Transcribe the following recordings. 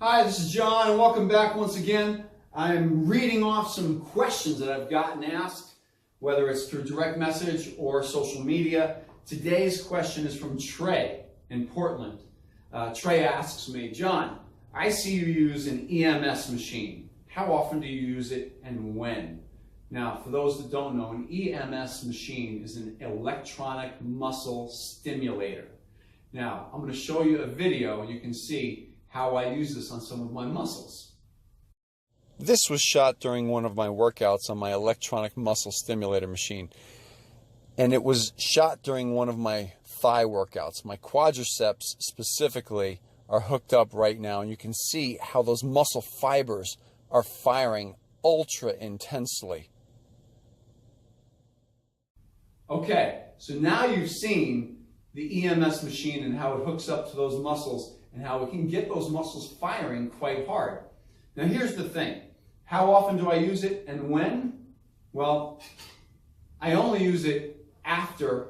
Hi, this is John, and welcome back once again. I'm reading off some questions that I've gotten asked, whether it's through direct message or social media. Today's question is from Trey in Portland. Trey asks me, John, I see you use an E.M.S machine. How often do you use it and when? Now, for those that don't know, an E.M.S machine is an electronic muscle stimulator. Now, I'm going to show you a video and you can see how I use this on some of my muscles. This was shot during one of my workouts on my electronic muscle stimulator machine. And it was shot during one of my thigh workouts. My quadriceps specifically are hooked up right now, and you can see how those muscle fibers are firing ultra intensely. Okay, so now you've seen the E.M.S machine and how it hooks up to those muscles and how it can get those muscles firing quite hard. Now here's the thing. How often do I use it and when? Well, I only use it after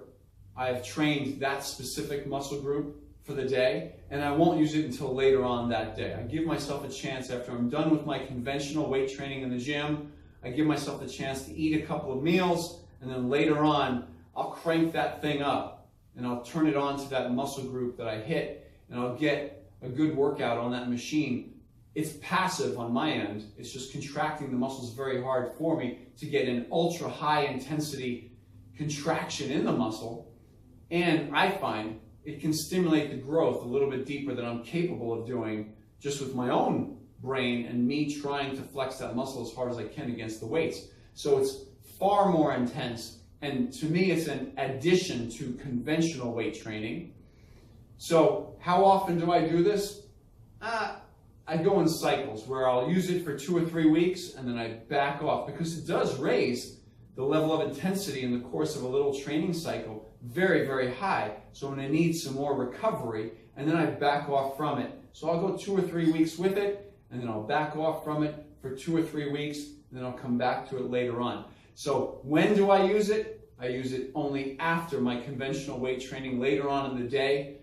I've trained that specific muscle group for the day, and I won't use it until later on that day. I give myself a chance after I'm done with my conventional weight training in the gym. I give myself a chance to eat a couple of meals, and then later on I'll crank that thing up and I'll turn it on to that muscle group that I hit, and I'll get a good workout on that machine. It's passive on my end. It's just contracting the muscles very hard for me to get an ultra high intensity contraction in the muscle. And I find it can stimulate the growth a little bit deeper than I'm capable of doing just with my own brain and me trying to flex that muscle as hard as I can against the weights. So it's far more intense. And to me, it's an addition to conventional weight training. So how often do I do this? I go in cycles where I'll use it for 2 or 3 weeks and then I back off, because it does raise the level of intensity in the course of a little training cycle very, very high. So I'm going to need some more recovery, and then I back off from it. So I'll go 2 or 3 weeks with it, and then I'll back off from it for 2 or 3 weeks, and then I'll come back to it later on. So when do I use it? I use it only after my conventional weight training later on in the day.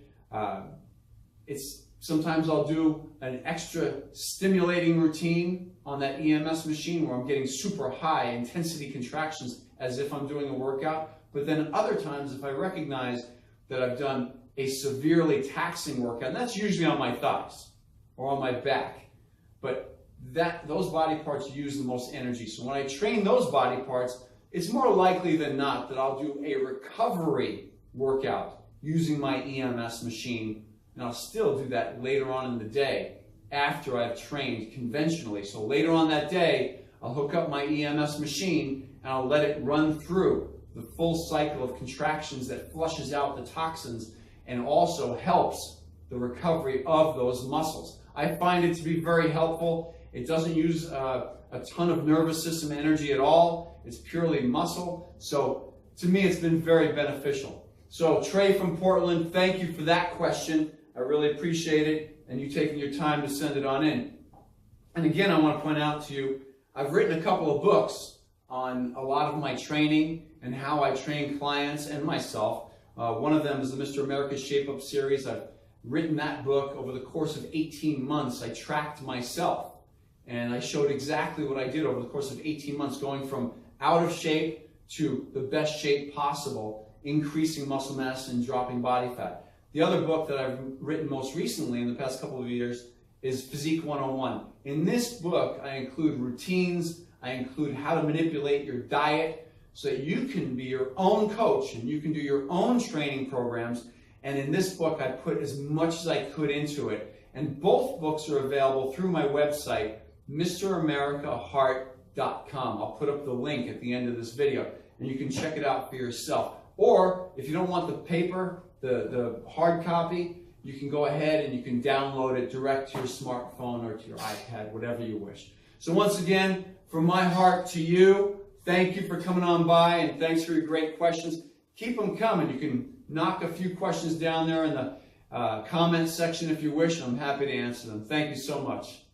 Sometimes I'll do an extra stimulating routine on that E.M.S machine where I'm getting super high intensity contractions as if I'm doing a workout. But then other times, if I recognize that I've done a severely taxing workout, and that's usually on my thighs or on my back, but those body parts use the most energy. So when I train those body parts, it's more likely than not that I'll do a recovery workout using my E.M.S machine, and I'll still do that later on in the day after I've trained conventionally. So later on that day, I'll hook up my E.M.S machine and I'll let it run through the full cycle of contractions that flushes out the toxins and also helps the recovery of those muscles. I find it to be very helpful. It doesn't use a ton of nervous system energy at all. It's purely muscle. So to me, it's been very beneficial. So Trey from Portland, thank you for that question. I really appreciate it, and you taking your time to send it on in. And again, I want to point out to you, I've written a couple of books on a lot of my training and how I train clients and myself. One of them is the Mr. America Shape Up series. I've written that book over the course of 18 months. I tracked myself, and I showed exactly what I did over the course of 18 months, going from out of shape to the best shape possible, increasing muscle mass and dropping body fat. The other book that I've written most recently in the past couple of years is Physique 101. In this book, I include routines, I include how to manipulate your diet so that you can be your own coach and you can do your own training programs. And in this book, I put as much as I could into it. And both books are available through my website, MrAmericaHeart.com. I'll put up the link at the end of this video, and you can check it out for yourself. Or if you don't want the paper, the hard copy, you can go ahead and you can download it direct to your smartphone or to your iPad, whatever you wish. So once again, from my heart to you, thank you for coming on by, and thanks for your great questions. Keep them coming. You can knock a few questions down there in the comment section if you wish, and I'm happy to answer them. Thank you so much.